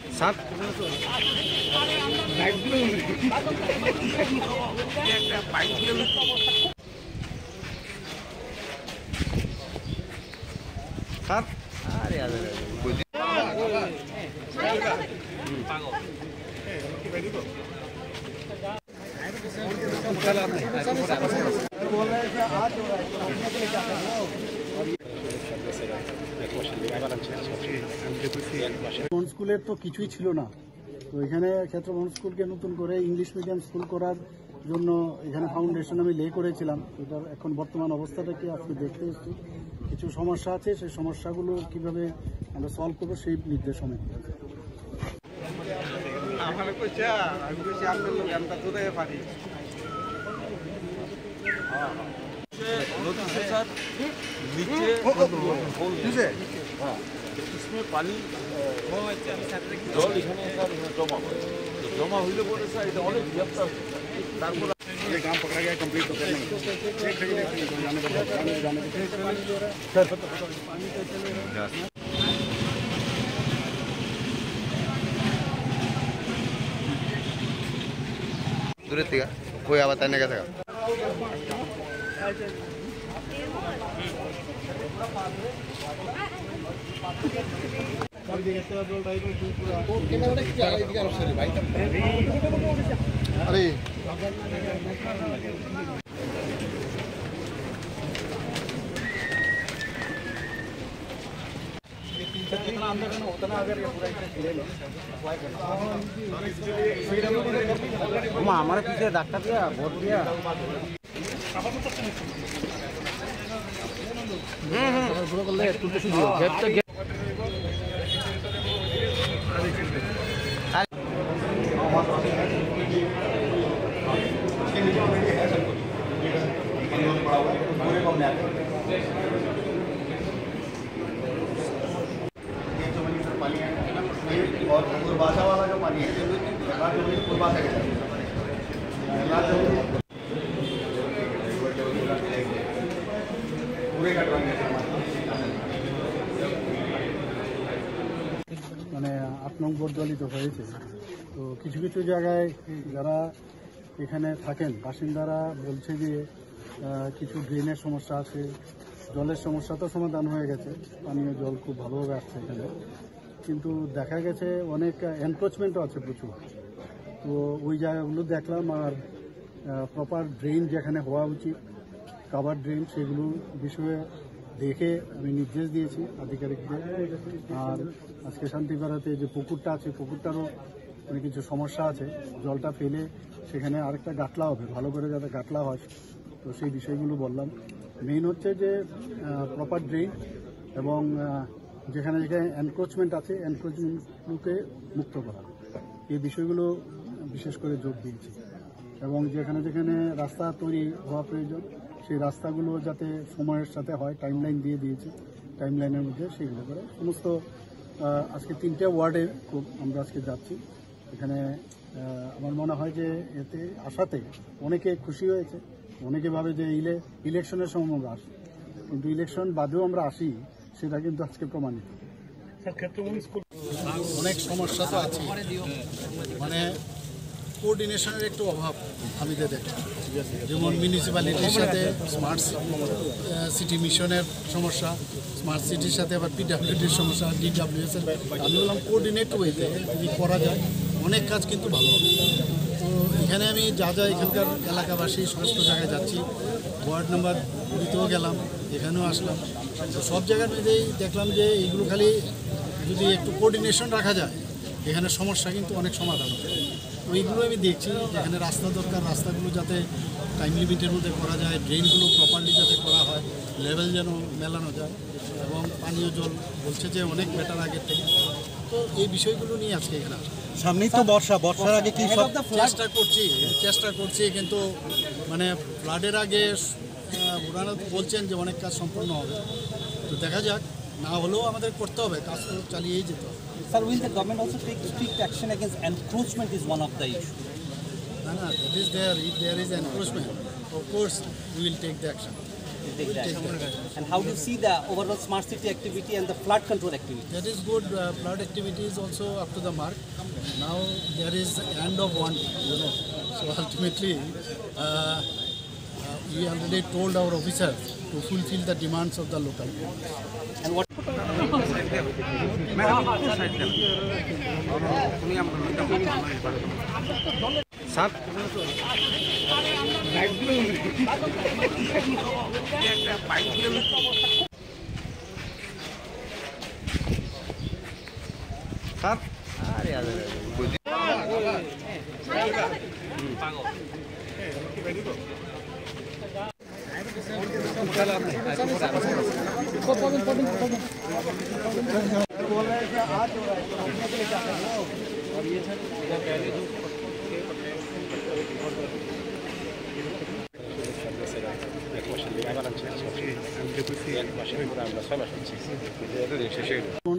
Sir sir আরে স্কুলের তো কিছুই ছিল না, তো এখানে ক্ষেত্রবন স্কুলকে নতুন করে ইংলিশ মিডিয়াম স্কুল করার জন্য এখানে ফাউন্ডেশন আমি লে করেছিলাম। এটার এখন বর্তমান অবস্থাটা কি আজকে দেখতে এসেছি। কিছু সমস্যা আছে, সেই সমস্যাগুলো কিভাবে আমরা সলভ করবো সেই নির্দেশ আমি इसमें पानी जल এখানে জমা হয়, জমা হইলে পরে স্যার এটা অনেক ব্যাপ্ত। তারপর ये काम पकड़ा गया कंप्लीट तो करना दूर থেকে कोई आवाज नहीं का था अरे जितना अंदर है ना उतना अगर ये पूरा ले लो हमारे पीछे धक्का दिया वोट दिया और पूर्वाशा वाला जो पानी है पूर्वाशा के पूरे का মানে ৮ নং বর্দলিত হয়েছে। তো কিছু কিছু জায়গায় যারা এখানে থাকেন বাসিন্দারা বলছে যে কিছু ড্রেনের সমস্যা আছে, জলের সমস্যা তো সমাধান হয়ে গেছে, পানীয় জল খুব ভালোভাবে আসছে এখানে, কিন্তু দেখা গেছে অনেক এনক্রোচমেন্টও আছে প্রচুর। তো ওই জায়গাগুলো দেখলাম, আর প্রপার ড্রেন যেখানে হওয়া উচিত কাভার ড্রেন সেগুলো বিষয়ে দেখে আমি নির্দেশ দিয়েছি আধিকারিকদের। আর আজকে শান্তিপাড়াতে যে পুকুরটা আছে পুকুরটারও অনেক কিছু সমস্যা আছে, জলটা ফেলে সেখানে আরেকটা গাটলা হবে, ভালো করে যাতে গাটলা হয়, তো সেই বিষয়গুলো বললাম। মেইন হচ্ছে যে প্রপার ড্রেন এবং যেখানে যেখানে এনক্রোচমেন্ট আছে এনক্রোচমেন্টগুলোকে মুক্ত করা, এই বিষয়গুলো বিশেষ করে জোর দিয়েছি। এবং যেখানে যেখানে রাস্তা তৈরি হওয়া প্রয়োজন সেই রাস্তাগুলো যাতে সময়ের সাথে হয় টাইমলাইন দিয়ে দিয়েছি, টাইমলাইনের মধ্যে সেগুলো করে সমস্ত আজকে 3টে ওয়ার্ডে খুব আমরা আজকে যাচ্ছি। এখানে আমার মনে হয় যে এতে আসাতে অনেকে খুশি হয়েছে, অনেকে ভাবে যে ইলেকশনের সময় আমরা আসি, কিন্তু ইলেকশন বাদেও আমরা আসি, সেটা কিন্তু আজকে প্রমাণিত। অনেক সমস্যা তো আছে, মানে কোঅর্ডিনেশনের একটু অভাব আমি দেখি, যেমন মিউনিসিপ্যালিটির সাথে স্মার্ট সিটি মিশনের সমস্যা, স্মার্ট সিটির সাথে আবার পিডব্লিউডির সমস্যা, DWS এর। আমি বললাম কোঅর্ডিনেট ওয়েতে যদি করা যায় অনেক কাজ কিন্তু ভালো হবে। তো এখানে আমি যা যা এখানকার এলাকাবাসী সমস্ত জায়গায় যাচ্ছি, ওয়ার্ড নাম্বার 2তেও গেলাম, এখানেও আসলাম, তো সব জায়গার মধ্যেই দেখলাম যে এইগুলো খালি যদি একটু কোঅর্ডিনেশন রাখা যায় এখানে সমস্যা কিন্তু অনেক সমাধান হবে। তো এইগুলো আমি দেখছি, যেখানে রাস্তা দরকার রাস্তাগুলো যাতে টাইম লিমিটের মধ্যে করা যায়, ড্রেনগুলো প্রপারলি যাতে করা হয়, লেভেল যেন মেলানো যায়, এবং পানীয় জল বলছে যে অনেক বেটার আগের থেকে। তো এই বিষয়গুলো নিয়ে আজকে এখানে সামনেই তো বর্ষার আগে কি সব চেষ্টা করছি, কিন্তু মানে ফ্লাডের আগে ওনারা বলছেন যে অনেক কাজ সম্পূর্ণ হবে, তো দেখা যাক, না হলেও আমাদের করতে হবে, কাজ তো চালিয়েই যেতে হবে। Sir, will the government also take strict action against encroachment is one of the issues? No, that is there. If there is encroachment, of course we will take the action. to take the action? And how do you see the overall smart city activity and the flood control activity? That is good. Flood activity is also up to the mark. Now there is end of want, So ultimately, we already told our officers to fulfill the demands of the local. And what? সাত সাত আরে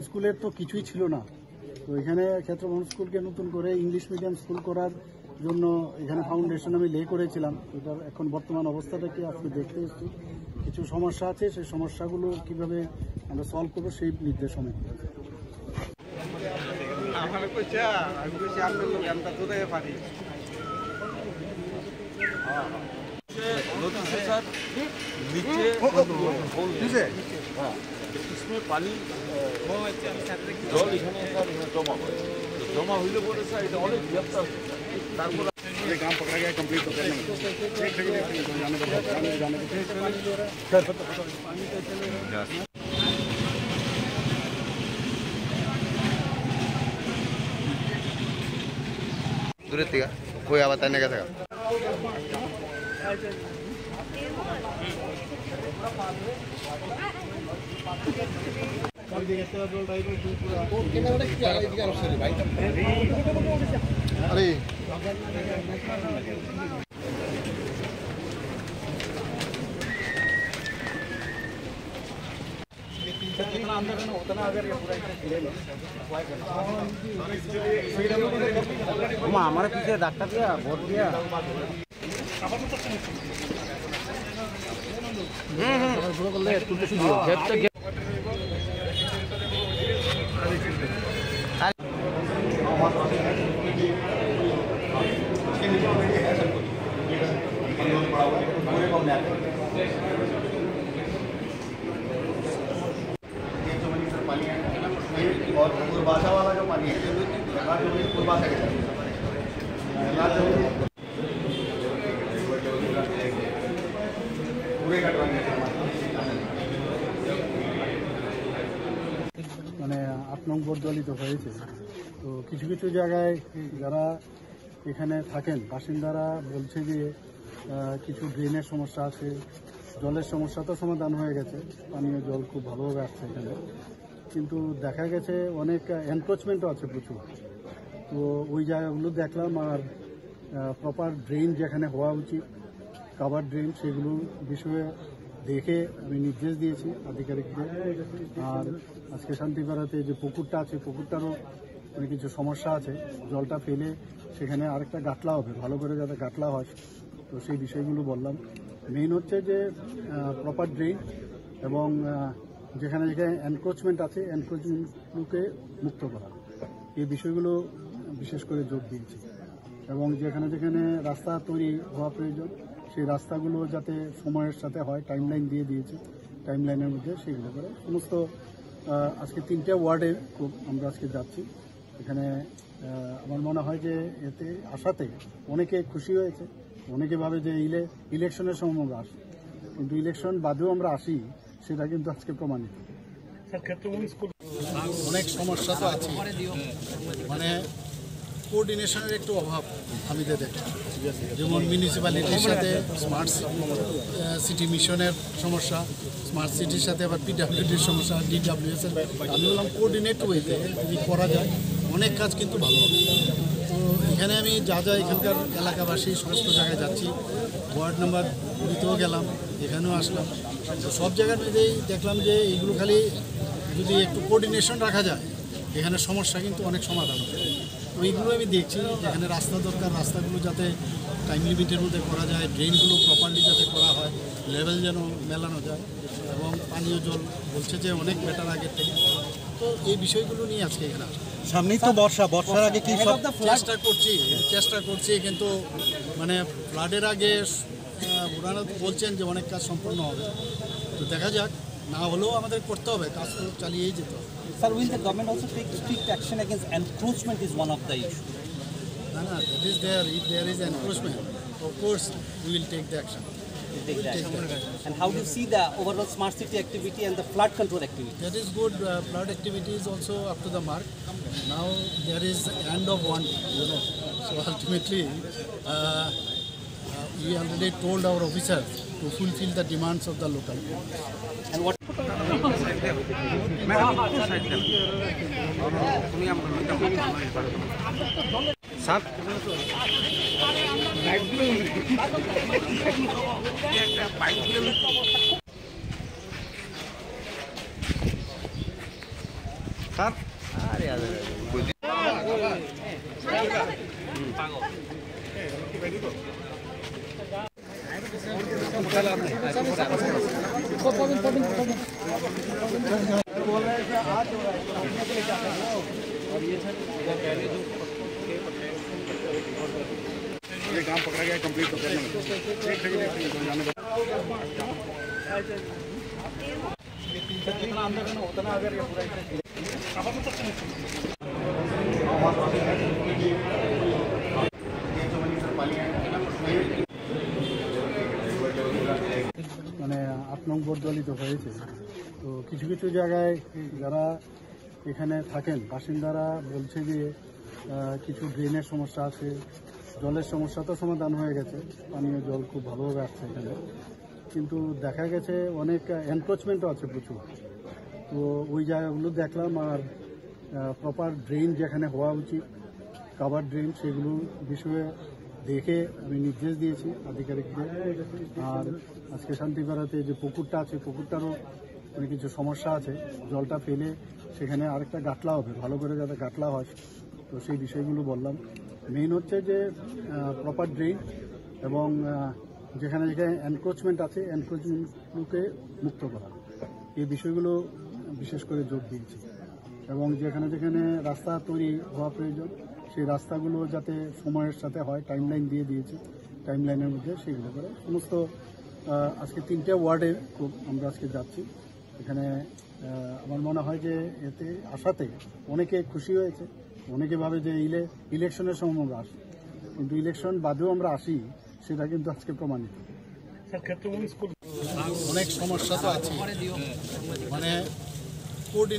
স্কুলের তো কিছুই ছিল না, তো এখানে ক্ষেত্রবন স্কুলকে নতুন করে ইংলিশ মিডিয়াম স্কুল করার জন্য এখানে ফাউন্ডেশন আমি লে করেছিলাম। এটার এখন বর্তমান অবস্থাটা কি আজকে দেখতে এসেছি, কিছু সমস্যা আছে, সেই সমস্যাগুলো কিভাবে আমরা সলভ করবো সেই নির্দেশনা। इसमें पानी জল এখানে জমা হয়, জমা হইলে পরে স্যার এটা অনেক গ্যাপটা আছে। তারপরে काम पकड़ा गया कंप्लीट हो गया দূরের থেকে कोई आवाज नहीं का अरे हमारे पीछे डॉक्टर दिया वोट दिया और पूर्वाशा वाला जो पानी है पूर्वाशा के पूरे মানে ৮ নং বর্দলিত হয়েছে। তো কিছু কিছু জায়গায় যারা এখানে থাকেন বাসিন্দারা বলছে যে কিছু ড্রেনের সমস্যা আছে, জলের সমস্যা তো সমাধান হয়ে গেছে, পানীয় জল খুব ভালোভাবে আসছে এখানে, কিন্তু দেখা গেছে অনেক এনক্রোচমেন্টও আছে প্রচুর। তো ওই জায়গাগুলো দেখলাম, আর প্রপার ড্রেন যেখানে হওয়া উচিত কাভার ড্রেন সেগুলো বিষয়ে দেখে আমি নির্দেশ দিয়েছি আধিকারিকদের। আর আজকে শান্তিপাড়াতে যে পুকুরটা আছে পুকুরটারও অনেক কিছু সমস্যা আছে, জলটা ফেলে সেখানে আরেকটা গাটলা হবে, ভালো করে যাতে গাটলা হয়, তো সেই বিষয়গুলো বললাম। মেইন হচ্ছে যে প্রপার ড্রেন এবং যেখানে যেখানে এনক্রোচমেন্ট আছে এনক্রোচমেন্টগুলোকে মুক্ত করা, এই বিষয়গুলো বিশেষ করে জোর দিয়েছি। এবং যেখানে যেখানে রাস্তা তৈরি হওয়া প্রয়োজন সেই রাস্তাগুলো যাতে সময়ের সাথে হয় টাইমলাইন দিয়ে দিয়েছি, টাইমলাইনের মধ্যে সেইগুলো করে সমস্ত আজকে 3টে ওয়ার্ডে খুব আমরা আজকে যাচ্ছি। এখানে আমার মনে হয় যে এতে আসাতে অনেকে খুশি হয়েছে, অনেকে ভাবে যে ইলেকশনের সময় আমরা আসি, কিন্তু ইলেকশন বাদেও আমরা আসি সেটা কিন্তু আজকে প্রমাণিত। অনেক সমস্যা তো আছে, মানে কোঅর্ডিনেশনের একটু অভাব আমি দেখি, যেমন মিউনিসিপ্যালিটির সাথে স্মার্ট সিটি মিশনের সমস্যা, স্মার্ট সিটির সাথে আবার পিডব্লিউডির সমস্যা, DWS এর। আমি বললাম কোঅর্ডিনেট ওয়েতে যদি করা যায় অনেক কাজ কিন্তু ভালো হবে। তো এখানে আমি যা যা এখানকার এলাকাবাসী সমস্ত জায়গায় যাচ্ছি, ওয়ার্ড নাম্বার 2তেও গেলাম, এখানেও আসলাম, তো সব জায়গার মধ্যেই দেখলাম যে এইগুলো খালি যদি একটু কোঅর্ডিনেশন রাখা যায় এখানে সমস্যা কিন্তু অনেক সমাধান হবে। তো এইগুলো আমি দেখছি, যেখানে রাস্তা দরকার রাস্তাগুলো যাতে টাইম লিমিটের মধ্যে করা যায়, ড্রেনগুলো প্রপারলি যাতে করা হয়, লেভেল যেন মেলানো যায়, এবং পানীয় জল বলছে যে অনেক বেটার আগের থেকে। তো এই বিষয়গুলো নিয়ে আজকে এখানে আসা। সামনেই তো বর্ষার আগে কি সব চেষ্টা করছি কিন্তু মানে ফ্লাডের আগে ওনারা বলছেন যে অনেক কাজ সম্পন্ন হবে, তো দেখা যাক, না হলেও আমাদের করতে হবে, কাজ তো চালিয়েই যেতে হবে। Sir, will the government also take strict action against encroachment is one of the issues? No, that is there. If there is encroachment, of course we will take the action. Take the action. And how do you see the overall smart city activity and the flood control activity? That is good. Flood activity is also up to the mark. Now there is end of one, So ultimately, we already told our officers to fulfill the demands of the local. And what? সাত সাত আরে ये काम पकड़ा गया complete तो करना মানে 8 নং বর্দলিত হয়েছে। তো কিছু কিছু জায়গায় যারা এখানে থাকেন বাসিন্দারা বলছে যে কিছু ড্রেনের সমস্যা আছে, জলের সমস্যা তো সমাধান হয়ে গেছে, পানীয় জল খুব ভালোভাবে আসছে এখানে, কিন্তু দেখা গেছে অনেক এনক্রোচমেন্টও আছে প্রচুর। তো ওই জায়গাগুলো দেখলাম, আর প্রপার ড্রেন যেখানে হওয়া উচিত, কাভার ড্রেন, সেগুলো বিষয়ে দেখে আমি নির্দেশ দিয়েছি আধিকারিকদের। আর আজকে শান্তিপাড়াতে যে পুকুরটা আছে, পুকুরটারও অনেক কিছু সমস্যা আছে, জলটা ফেলে সেখানে আরেকটা গাটলা হবে, ভালো করে যাতে গাটলা হয়, তো সেই বিষয়গুলো বললাম। মেইন হচ্ছে যে প্রপার ড্রেন এবং যেখানে যেখানে এনক্রোচমেন্ট আছে এনক্রোচমেন্টগুলোকে মুক্ত করা, এই বিষয়গুলো বিশেষ করে জোর দিয়েছি। এবং যেখানে যেখানে রাস্তা তৈরি হওয়া প্রয়োজন সেই রাস্তাগুলো যাতে সময়ের সাথে হয়, টাইমলাইন দিয়ে দিয়েছি, টাইমলাইনের মধ্যে সেইগুলো করে সমস্ত। আজকে 3টে ওয়ার্ডে খুব আমরা আজকে যাচ্ছি এখানে। আমার মনে হয় যে এতে আসাতে অনেকে খুশি হয়েছে, অনেকে ভাবে যে ইলেকশনের সময় আমরা আসি, কিন্তু ইলেকশন বাদেও আমরা আসি, সেটা কিন্তু আজকে প্রমাণিত। অনেক সমস্যা তো আছে, মানে